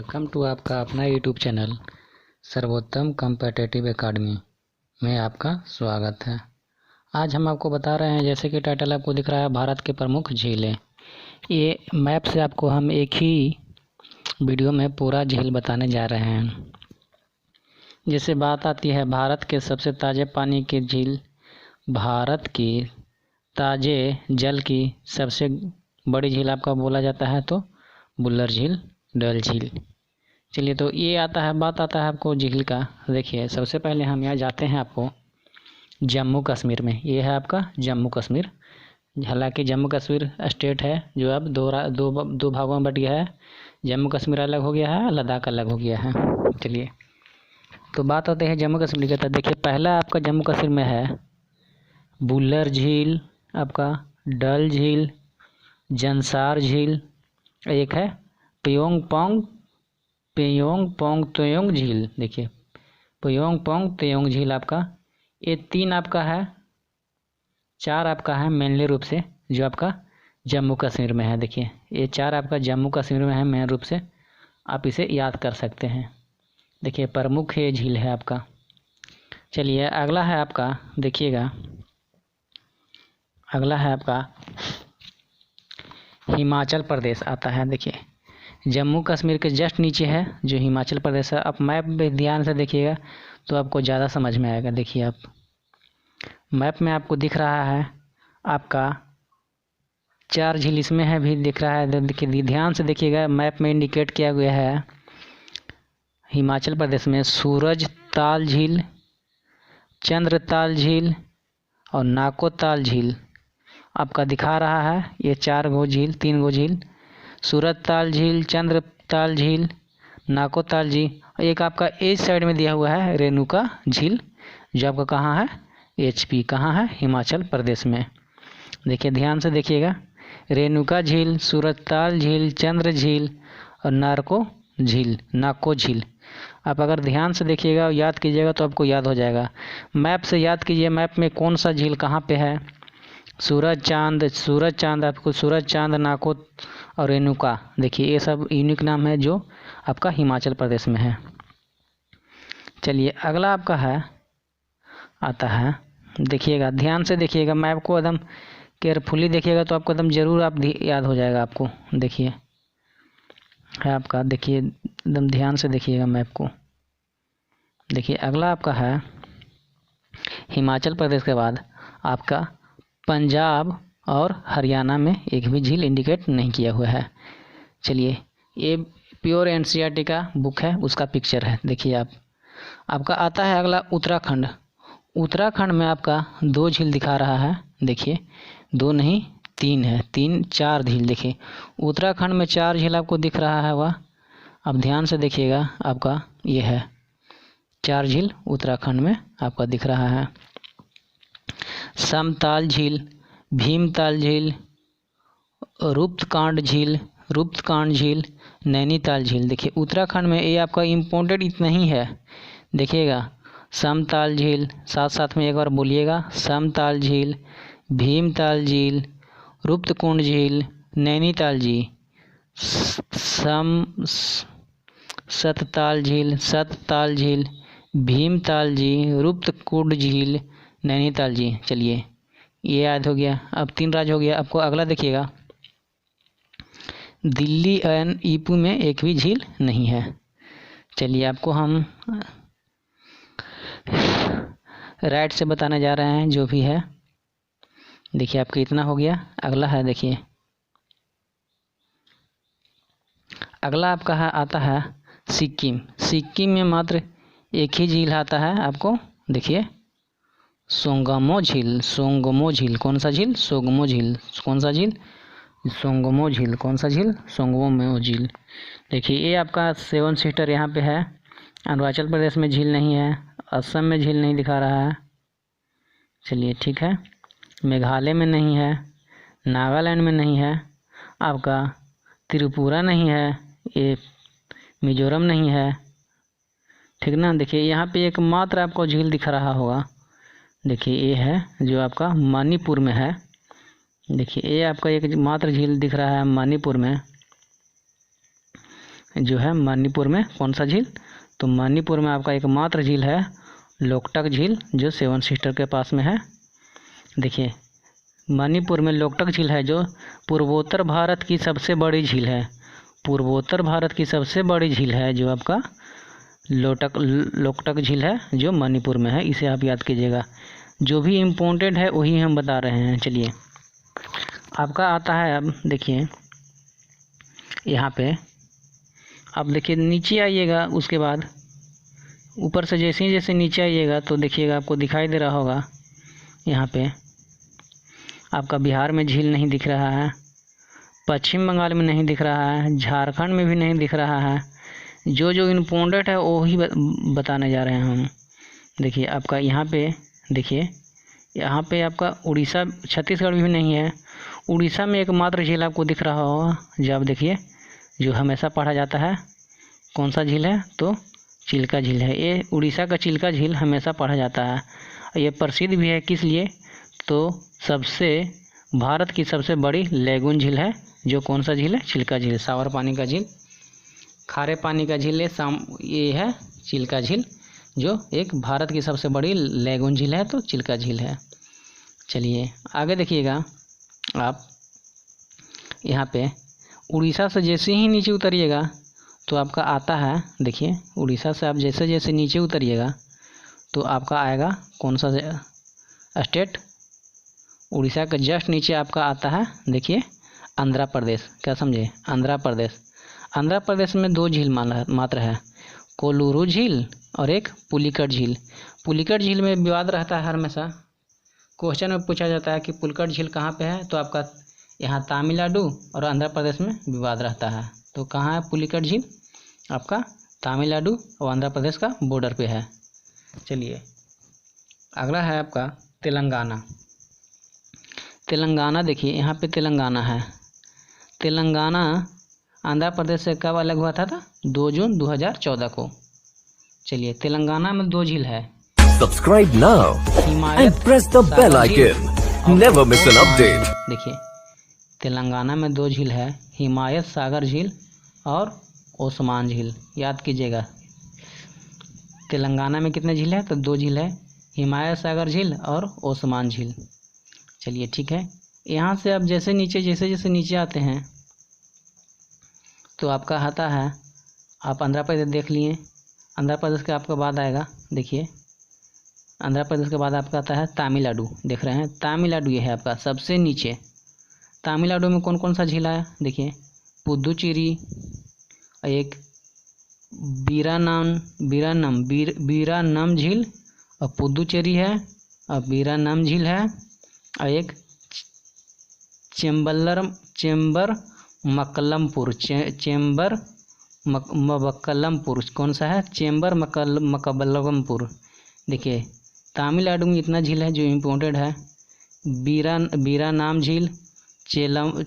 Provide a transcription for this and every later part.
Welcome to आपका अपना YouTube channel सर्वोत्तम कॉम्पिटिटिव एकेडमी में आपका स्वागत है। आज हम आपको बता रहे हैं, जैसे कि टाइटल आपको दिख रहा है, भारत के प्रमुख झीलें। ये मैप से आपको हम एक ही वीडियो में पूरा झील बताने जा रहे हैं। जैसे बात आती है भारत के सबसे ताज़े पानी की झील, भारत की ताज़े जल की सबसे बड़ी झील आपका बोला जाता है तो बुल्लर झील, डल झील। चलिए, तो ये बात आता है आपको झील का। देखिए, सबसे पहले हम यहाँ जाते हैं आपको जम्मू कश्मीर में। ये है आपका जम्मू कश्मीर। हालांकि जम्मू कश्मीर स्टेट है जो अब दो भागों में बट गया है। जम्मू कश्मीर अलग हो गया है, लद्दाख अलग हो गया है। चलिए, तो बात होते हैं जम्मू कश्मीर की। तो देखिए, पहला आपका जम्मू कश्मीर में है बुल्लर झील, आपका डल झील, जंसार झील, एक है पेयोंग त्योंग झील। देखिए, पेयोंग त्योंग झील आपका, ये 3 आपका है, 4 आपका है मेनली रूप से जो आपका जम्मू कश्मीर में है। देखिए, ये 4 आपका जम्मू कश्मीर में है मेन रूप से, आप इसे याद कर सकते हैं। देखिए, प्रमुख ये झील है आपका। चलिए, अगला है आपका, देखिएगा, अगला है आपका हिमाचल प्रदेश आता है। देखिए, जम्मू कश्मीर के जस्ट नीचे है जो हिमाचल प्रदेश है। आप मैप में ध्यान से देखिएगा तो आपको ज़्यादा समझ में आएगा। देखिए, आप मैप में आपको दिख रहा है आपका 4 झील इसमें है भी दिख रहा है। देखिए, ध्यान से देखिएगा, मैप में इंडिकेट किया गया है हिमाचल प्रदेश में सूरज ताल झील, चंद्रताल झील और नाकोताल झील आपका दिखा रहा है। ये 4 गो झील, 3 गो झील, सूरज ताल झील, चंद्रताल झील, नाकोताल झील। एक आपका इस साइड में दिया हुआ है रेणुका झील, जो आपका कहाँ है, HP कहाँ है, हिमाचल प्रदेश में। देखिए, ध्यान से देखिएगा, रेणुका झील, सूरजताल झील, चंद्र झील और नाको झील। आप अगर ध्यान से देखिएगा और याद कीजिएगा तो आपको याद हो जाएगा। मैप से याद कीजिए, मैप में कौन सा झील कहाँ पे है। सूरज चांद आपको सूरज चांद, नाको और रेणुका। देखिए, ये सब यूनिक नाम है जो आपका हिमाचल प्रदेश में है। चलिए, अगला आपका है आता है, देखिएगा, ध्यान से देखिएगा, मैप को एकदम केयरफुली देखिएगा तो आपको एकदम ज़रूर याद हो जाएगा आपको। देखिए, है आपका, देखिए एकदम ध्यान से देखिएगा मैप को। देखिए, अगला आपका है हिमाचल प्रदेश के बाद आपका पंजाब और हरियाणा में एक भी झील इंडिकेट नहीं किया हुआ है। चलिए, ये प्योर NCERT का बुक है, उसका पिक्चर है। देखिए, आपका आता है अगला उत्तराखंड। उत्तराखंड में आपका 2 झील दिखा रहा है। देखिए, 2 नहीं 3 है, 4 झील। देखिए, उत्तराखंड में 4 झील आपको दिख रहा है। वह अब ध्यान से देखिएगा, आपका ये है 4 झील उत्तराखंड में आपका दिख रहा है। समताल झील, भीमताल झील, रूपकांड झील, नैनीताल झील। देखिए, उत्तराखंड में ये आपका इम्पोर्टेंट इतना ही है। देखिएगा, समताल झील, साथ साथ में एक बार बोलिएगा, समताल झील, भीमताल झील, रूपकुंड झील, नैनीताल झील, सतताल झील, भीमताल झील, रूपकुंड झील, नैनीताल झील। चलिए, ये याद हो गया। अब 3 राज्य हो गया। आपको अगला देखिएगा, दिल्ली एंड ईपू में एक भी झील नहीं है। चलिए, आपको हम राइट से बताने जा रहे हैं जो भी है। देखिए, आपका इतना हो गया। अगला है, देखिए, अगला आपका आता है सिक्किम में मात्र एक ही झील आता है आपको। देखिए, सोंगमो झील। कौन सा झील? सोंगमो झील। कौन सा झील? सोंगमो झील। कौन सा झील? सोंगमो झील। देखिए, ये आपका 7 सिस्टर यहाँ पे है। अरुणाचल प्रदेश में झील नहीं है, असम में झील नहीं दिखा रहा है। चलिए, ठीक है, मेघालय में नहीं है, नागालैंड में नहीं है, आपका त्रिपुरा नहीं है, ये मिजोरम नहीं है, ठीक ना। देखिए, यहाँ पे एक मात्र आपको झील दिख रहा होगा। देखिए, ये है जो आपका मणिपुर में है। देखिए, ये आपका एक मात्र झील दिख रहा है मणिपुर में। जो है मणिपुर में कौन सा झील, तो मणिपुर में आपका एकमात्र झील है लोकटक झील, जो 7 सिस्टर के पास में है। देखिए मणिपुर में लोकटक झील है, जो पूर्वोत्तर भारत की सबसे बड़ी झील है। पूर्वोत्तर भारत की सबसे बड़ी झील है जो आपका लोकटक झील है, जो मणिपुर में है। इसे आप याद कीजिएगा, जो भी इम्पोर्टेंट है वही हम बता रहे हैं। चलिए आपका आता है, अब देखिए यहाँ पे आप देखिए नीचे आइएगा, उसके बाद ऊपर से जैसे ही जैसे नीचे आइएगा तो देखिएगा आपको दिखाई दे रहा होगा, यहाँ पे आपका बिहार में झील नहीं दिख रहा है, पश्चिम बंगाल में नहीं दिख रहा है, झारखंड में भी नहीं दिख रहा है। जो जो इम्पोर्टेंट है वो ही बताने जा रहे हैं हम। देखिए आपका यहाँ पे, देखिए यहाँ पे आपका उड़ीसा, छत्तीसगढ़ भी नहीं है। उड़ीसा में एकमात्र झील आपको दिख रहा होगा, जो आप देखिए, जो हमेशा पढ़ा जाता है, कौन सा झील है, तो चिल्का झील है। ये उड़ीसा का चिल्का झील हमेशा पढ़ा जाता है। ये प्रसिद्ध भी है किस लिए, तो भारत की सबसे बड़ी लैगून झील है, जो कौन सा झील है, चिल्का झील। सावर पानी का झील, खारे पानी का झील ये है चिल्का झील, जो एक भारत की सबसे बड़ी लैगून झील है, तो चिल्का झील है। चलिए आगे देखिएगा आप, यहाँ पे उड़ीसा से जैसे ही नीचे उतरिएगा तो आपका आता है, देखिए उड़ीसा से आप जैसे जैसे नीचे उतरिएगा तो आपका आएगा कौन सा स्टेट, उड़ीसा का जस्ट नीचे आपका आता है, देखिए आंध्र प्रदेश। क्या समझे, आंध्र प्रदेश। आंध्र प्रदेश में 2 झील मात्र है, कोल्लूरू झील और एक पुलिकट झील। पुलिकट झील में विवाद रहता है, हमेशा क्वेश्चन में पूछा जाता है कि पुलिकट झील कहाँ पे है, तो आपका यहाँ तमिलनाडु और आंध्र प्रदेश में विवाद रहता है। तो कहाँ है पुलिकट झील, आपका तमिलनाडु और आंध्र प्रदेश का बॉर्डर पे है। चलिए अगला है आपका तेलंगाना। तेलंगाना देखिए यहाँ पे तेलंगाना है। तेलंगाना आंध्र प्रदेश से कब अलग हुआ था 2 जून 2014 को। चलिए तेलंगाना में 2 झील है। Subscribe now and press the bell icon. Never miss an update. देखिए तेलंगाना में 2 झील है, हिमायत सागर झील और ओस्मान झील। याद कीजिएगा, तेलंगाना में कितने झील है, तो 2 झील है, हिमायत सागर झील और ओस्मान झील। चलिए ठीक है, यहाँ से आप जैसे जैसे नीचे आते हैं तो आपका आता है, आप आंध्र प्रदेश देख लिए, आंध्र प्रदेश के आपका बाद आएगा, देखिए आंध्र प्रदेश के बाद आपका आता है तमिलनाडु। देख रहे हैं तमिलनाडु, ये है आपका सबसे नीचे। तमिलनाडु में कौन कौन सा झील है, देखिए पुदुचेरी, एक बीरानम झील और पुदुचेरी है, और बीरानम झील है, और एक मक्कलमपुर, कौन सा है, मक्कलमपुर। देखिए तमिलनाडु में इतना झील है जो इम्पोर्टेंट है, बीरानाम झील, चेम्बर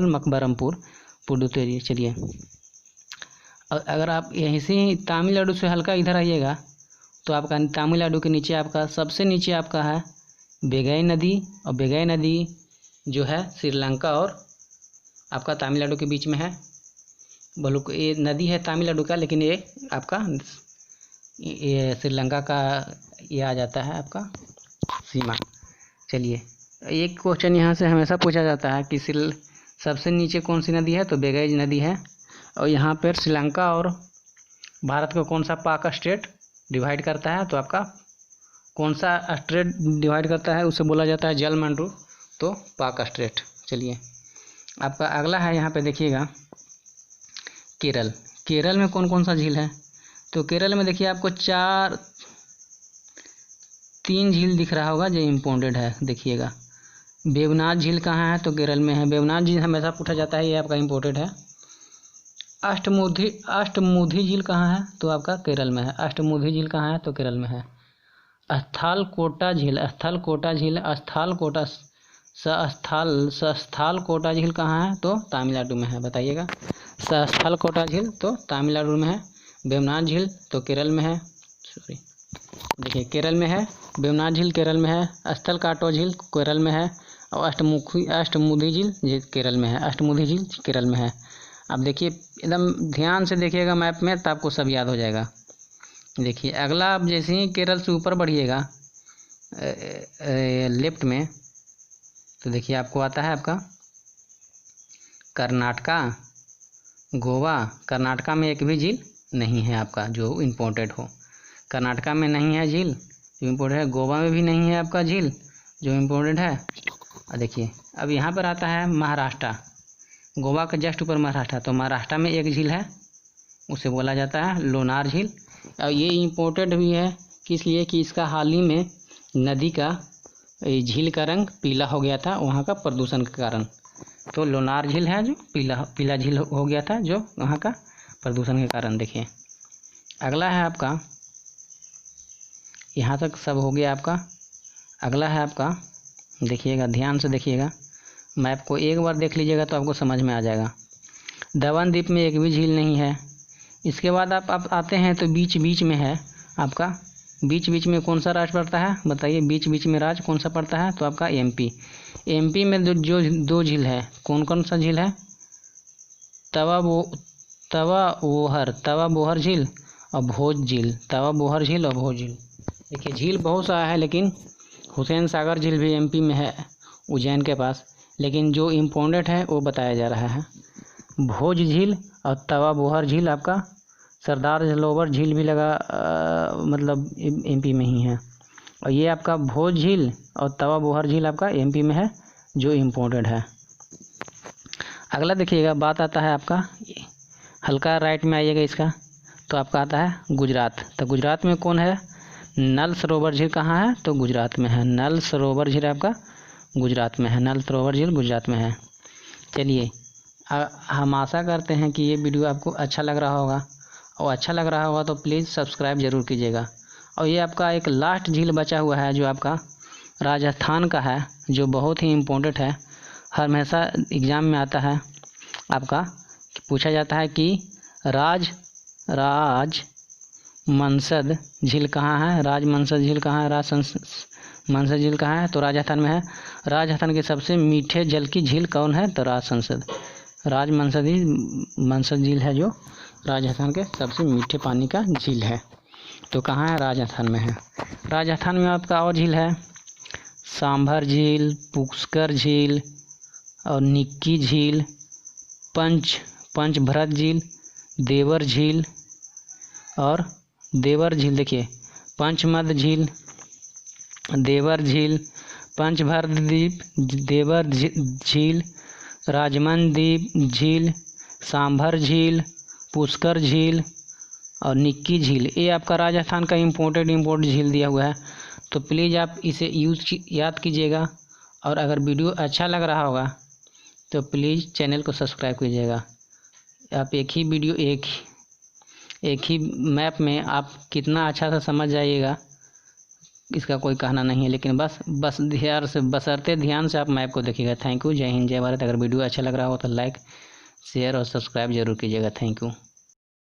मकबरमपुर, पुडुचेरी। चलिए अगर आप यहीं से तमिलनाडु से हल्का इधर आइएगा तो आपका तमिलनाडु के नीचे आपका सबसे नीचे आपका है बेगई नदी, और बेगई नदी जो है श्रीलंका और आपका तमिलनाडु के बीच में है। बोलो ये नदी है तमिलनाडु का, लेकिन ये आपका ये श्रीलंका का ये आ जाता है आपका सीमा। चलिए एक क्वेश्चन यहाँ से हमेशा पूछा जाता है कि सबसे नीचे कौन सी नदी है, तो बेगई नदी है। और यहाँ पर श्रीलंका और भारत को कौन सा पाक स्टेट डिवाइड करता है, तो आपका कौन सा स्टेट डिवाइड करता है उसे बोला जाता है जलमंडू, तो पाक स्टेट। चलिए आपका अगला है, यहाँ पे देखिएगा केरल। केरल में कौन कौन सा झील है, तो केरल में देखिए आपको 3 झील दिख रहा होगा जो इम्पोर्टेंट है। देखिएगा वेवनाथ झील कहाँ है, तो केरल में है। वेवनाथ झील हमेशा पूछा जाता है, ये आपका इम्पोर्टेंट है। अष्टमुधी झील कहाँ है, तो आपका केरल में है। अष्टमुधी झील कहाँ है, तो केरल में है। स्थलकोटा झील सस्थलकोटा झील कहाँ है, तो तमिलनाडु में है। बताइएगा, सस्थलकोटा झील तो तमिलनाडु में है, वेवनाथ झील तो केरल में है। सॉरी। देखिए केरल में है, वेवनाथ झील केरल में है, स्थलकाटो झील केरल में है, और अष्टमुखी झील ये केरल में है, अष्टमुखी झील केरल में है। अब देखिए एकदम ध्यान से देखिएगा मैप में, तो आपको सब याद हो जाएगा। देखिए अगला, आप जैसे ही केरल से ऊपर बढ़िएगा लेफ्ट में, तो देखिए आपको आता है आपका कर्नाटका, गोवा। कर्नाटका में एक भी झील नहीं है आपका जो इम्पोर्टेड हो, कर्नाटका में नहीं है झील जो इम्पोर्टेड है, गोवा में भी नहीं है आपका झील जो इम्पोर्टेड है। और देखिए अब यहाँ पर आता है महाराष्ट्र, गोवा के जस्ट ऊपर महाराष्ट्र, तो महाराष्ट्र में एक झील है, उसे बोला जाता है लोनार झील। और ये इम्पोर्टेड भी है किस लिए कि इसका हाल ही में नदी का झील का रंग पीला हो गया था वहाँ का प्रदूषण के कारण, तो लोनार झील है जो पीला झील हो गया था जो वहाँ का प्रदूषण के कारण। देखिए अगला है आपका, यहाँ तक सब हो गया आपका। अगला है आपका, देखिएगा ध्यान से देखिएगा, मैप को एक बार देख लीजिएगा तो आपको समझ में आ जाएगा। दमन द्वीप में एक भी झील नहीं है। इसके बाद आप आते हैं तो बीच बीच में है आपका, बीच बीच में कौन सा राज्य पड़ता है बताइए, बीच बीच में राज्य कौन सा पड़ता है, तो आपका एमपी। एमपी में जो दो झील है, कौन कौन सा झील है, तवा बोहर झील और भोज झील, तवा बोहर झील और भोज झील। देखिए झील बहुत सा है, लेकिन हुसैन सागर झील भी एमपी में है उज्जैन के पास, लेकिन जो इम्पोर्टेंट है वो बताया जा रहा है। भोज झील और तवा बोहर झील आपका, सरदार सरोवर झील भी लगा मतलब एमपी में ही है, और ये आपका भोज झील और तवा बोहर झील आपका एमपी में है जो इम्पोर्टेंट है। अगला देखिएगा, बात आता है आपका, हल्का राइट में आइएगा इसका, तो आपका आता है गुजरात। तो गुजरात में कौन है, नल सरोवर झील कहाँ है, तो गुजरात में है, नल सरोवर झील आपका गुजरात में है, नल सरोवर झील गुजरात में है। चलिए हम आशा करते हैं कि ये वीडियो आपको अच्छा लग रहा होगा, और अच्छा लग रहा होगा तो प्लीज़ सब्सक्राइब ज़रूर कीजिएगा। और ये आपका एक लास्ट झील बचा हुआ है जो आपका राजस्थान का है, जो बहुत ही इम्पोर्टेंट है, हमेशा एग्ज़ाम में आता है आपका, पूछा जाता है कि राज मनसद झील कहाँ है, राज मनसद झील कहाँ है, मनसद झील कहाँ है, तो राजस्थान में है। राजस्थान के सबसे मीठे जल की झील कौन है, तो राज मनसद झील है जो राजस्थान के सबसे मीठे पानी का झील है, तो कहाँ है, राजस्थान में है। राजस्थान में आपका और झील है, सांभर झील, पुष्कर झील और निक्की झील, पंचभरत झील, देवर झील और देवर झील। देखिए पंचमद झील, देवर झील, पंचभरत द्वीप, देवर झील, राजमन द्वीप झील, सांभर झील, पुष्कर झील और निक्की झील, ये आपका राजस्थान का इम्पोर्टेंट झील दिया हुआ है। तो प्लीज़ आप इसे याद कीजिएगा, और अगर वीडियो अच्छा लग रहा होगा तो प्लीज़ चैनल को सब्सक्राइब कीजिएगा। आप एक ही वीडियो एक ही मैप में आप कितना अच्छा सा समझ जाइएगा, इसका कोई कहना नहीं है, लेकिन बस बशर्ते ध्यान से आप मैप को देखिएगा। थैंक यू, जय हिंद, जय भारत। अगर वीडियो अच्छा लग रहा हो तो लाइक, शेयर और सब्सक्राइब जरूर कीजिएगा। Thank you.